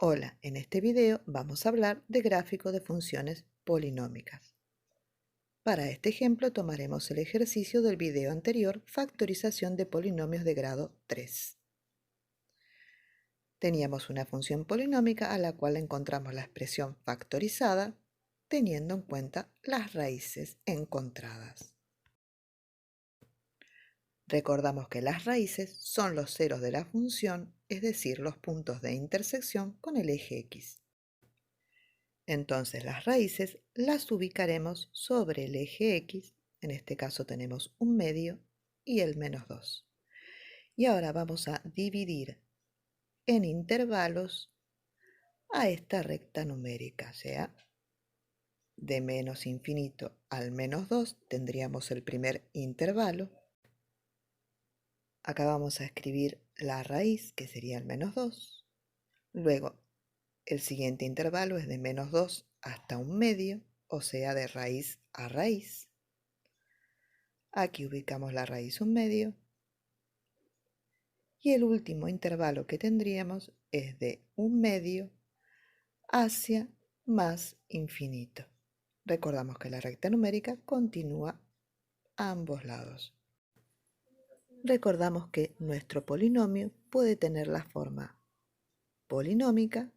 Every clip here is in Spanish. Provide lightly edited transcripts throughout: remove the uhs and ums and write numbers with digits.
Hola, en este video vamos a hablar de gráficos de funciones polinómicas. Para este ejemplo tomaremos el ejercicio del video anterior, factorización de polinomios de grado 3. Teníamos una función polinómica a la cual encontramos la expresión factorizada teniendo en cuenta las raíces encontradas. Recordamos que las raíces son los ceros de la función, es decir, los puntos de intersección con el eje X. Entonces las raíces las ubicaremos sobre el eje X, en este caso tenemos un medio y el menos 2. Y ahora vamos a dividir en intervalos a esta recta numérica, o sea, de menos infinito al menos 2 tendríamos el primer intervalo. Acá vamos a escribir la raíz, que sería el menos 2. Luego, el siguiente intervalo es de menos 2 hasta un medio, o sea, de raíz a raíz. Aquí ubicamos la raíz un medio. Y el último intervalo que tendríamos es de un medio hacia más infinito. Recordamos que la recta numérica continúa a ambos lados. Recordamos que nuestro polinomio puede tener la forma polinómica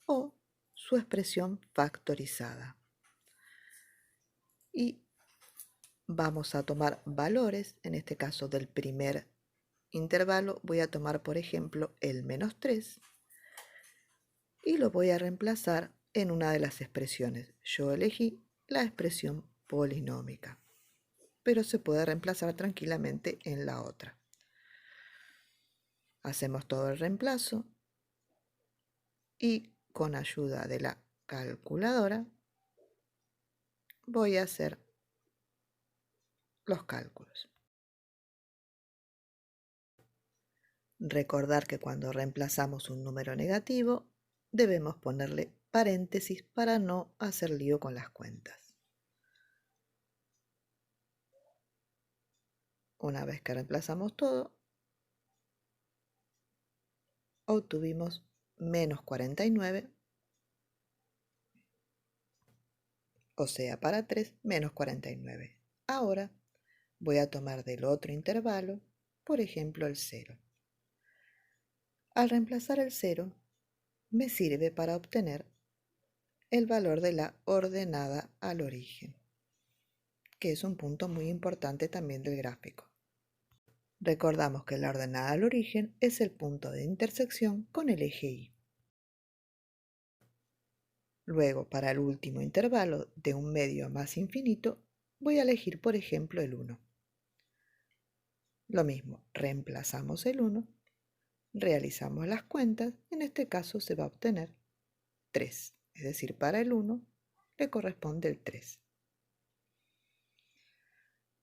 o su expresión factorizada. Y vamos a tomar valores, en este caso del primer intervalo voy a tomar por ejemplo el menos 3 y lo voy a reemplazar en una de las expresiones. Yo elegí la expresión polinómica, pero se puede reemplazar tranquilamente en la otra. Hacemos todo el reemplazo y con ayuda de la calculadora voy a hacer los cálculos. Recordar que cuando reemplazamos un número negativo debemos ponerle paréntesis para no hacer lío con las cuentas. Una vez que reemplazamos todo, obtuvimos menos 49, o sea, para 3, menos 49. Ahora voy a tomar del otro intervalo, por ejemplo, el 0. Al reemplazar el 0, me sirve para obtener el valor de la ordenada al origen, que es un punto muy importante también del gráfico. Recordamos que la ordenada al origen es el punto de intersección con el eje Y. Luego, para el último intervalo de un medio a más infinito, voy a elegir, por ejemplo, el 1. Lo mismo, reemplazamos el 1, realizamos las cuentas, en este caso se va a obtener 3, es decir, para el 1 le corresponde el 3.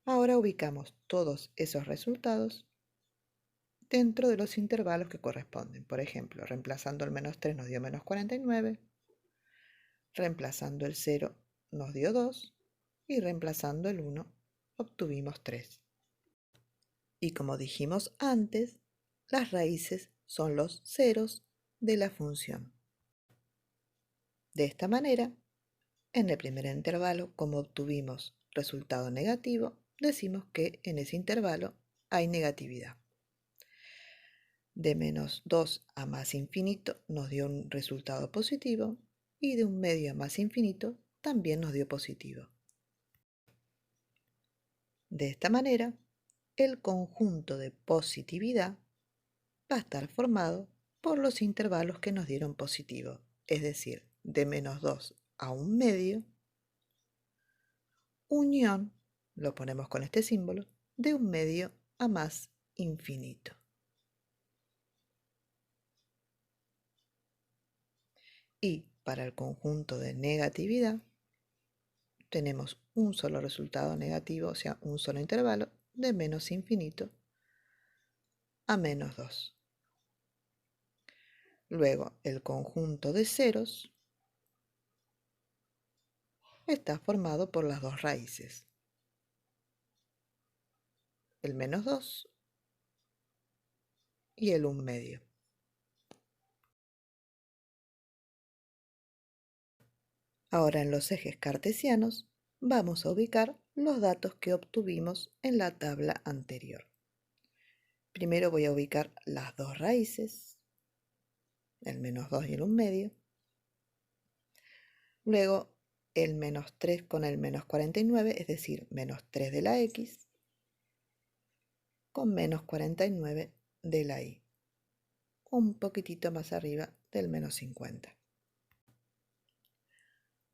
Ahora ubicamos todos esos resultados dentro de los intervalos que corresponden. Por ejemplo, reemplazando el menos 3 nos dio menos 49, reemplazando el 0 nos dio 2 y reemplazando el 1 obtuvimos 3. Y como dijimos antes, las raíces son los ceros de la función. De esta manera, en el primer intervalo, como obtuvimos resultado negativo, decimos que en ese intervalo hay negatividad. De menos 2 a más infinito nos dio un resultado positivo y de un medio a más infinito también nos dio positivo. De esta manera, el conjunto de positividad va a estar formado por los intervalos que nos dieron positivo, es decir, de menos 2 a un medio, unión, lo ponemos con este símbolo, de un medio a más infinito. Y para el conjunto de negatividad, tenemos un solo resultado negativo, o sea, un solo intervalo, de menos infinito a menos 2. Luego, el conjunto de ceros está formado por las dos raíces, el menos 2 y el 1 medio. Ahora en los ejes cartesianos vamos a ubicar los datos que obtuvimos en la tabla anterior. Primero voy a ubicar las dos raíces, el -2 y el 1/2. Luego el -3 con el -49, es decir, -3 de la x, con -49 de la y, un poquitito más arriba del -50.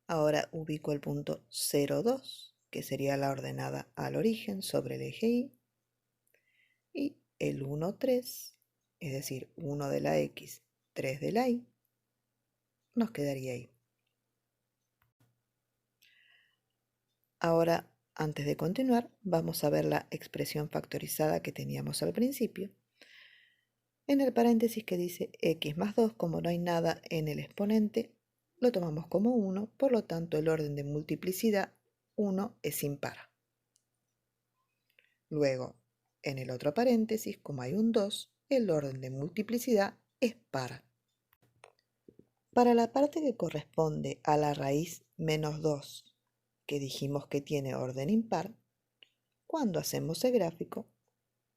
Ahora ubico el punto 0,2, que sería la ordenada al origen sobre el eje y, y el 1,3, es decir, 1 de la x, 3 de la y, nos quedaría ahí. Ahora, antes de continuar, vamos a ver la expresión factorizada que teníamos al principio. En el paréntesis que dice x más 2, como no hay nada en el exponente, lo tomamos como 1, por lo tanto el orden de multiplicidad 1 es impar. Luego, en el otro paréntesis, como hay un 2, el orden de multiplicidad es par. Para la parte que corresponde a la raíz -2, que dijimos que tiene orden impar, cuando hacemos el gráfico,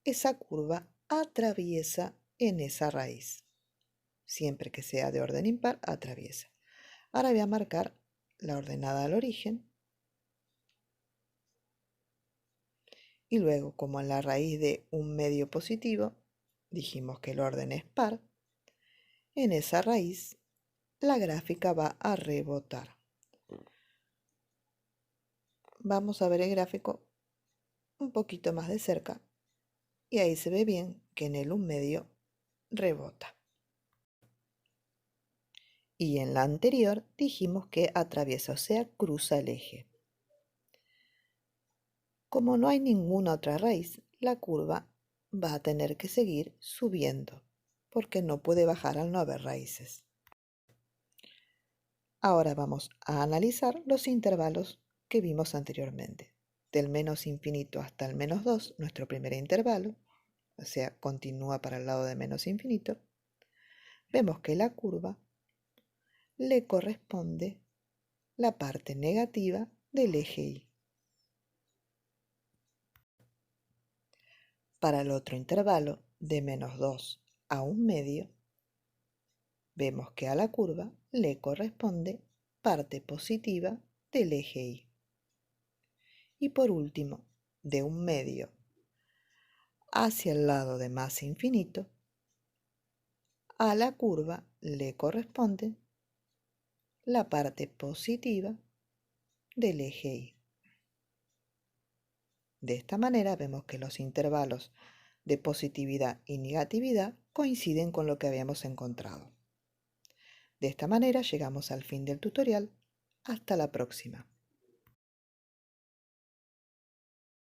esa curva atraviesa en esa raíz. Siempre que sea de orden impar, atraviesa. Ahora voy a marcar la ordenada al origen. Y luego, como en la raíz de un medio positivo, dijimos que el orden es par, en esa raíz la gráfica va a rebotar. Vamos a ver el gráfico un poquito más de cerca y ahí se ve bien que en el 1/2 rebota. Y en la anterior dijimos que atraviesa, o sea, cruza el eje. Como no hay ninguna otra raíz, la curva va a tener que seguir subiendo, porque no puede bajar al no haber raíces. Ahora vamos a analizar los intervalos que vimos anteriormente. Del -infinito hasta el -2, nuestro primer intervalo, o sea, continúa para el lado de -infinito, vemos que la curva le corresponde la parte negativa del eje y. Para el otro intervalo, de -2 a 1/2, vemos que a la curva le corresponde parte positiva del eje y. Y por último, de 1/2 hacia el lado de más infinito, a la curva le corresponde la parte positiva del eje y. De esta manera vemos que los intervalos de positividad y negatividad coinciden con lo que habíamos encontrado. De esta manera llegamos al fin del tutorial. Hasta la próxima.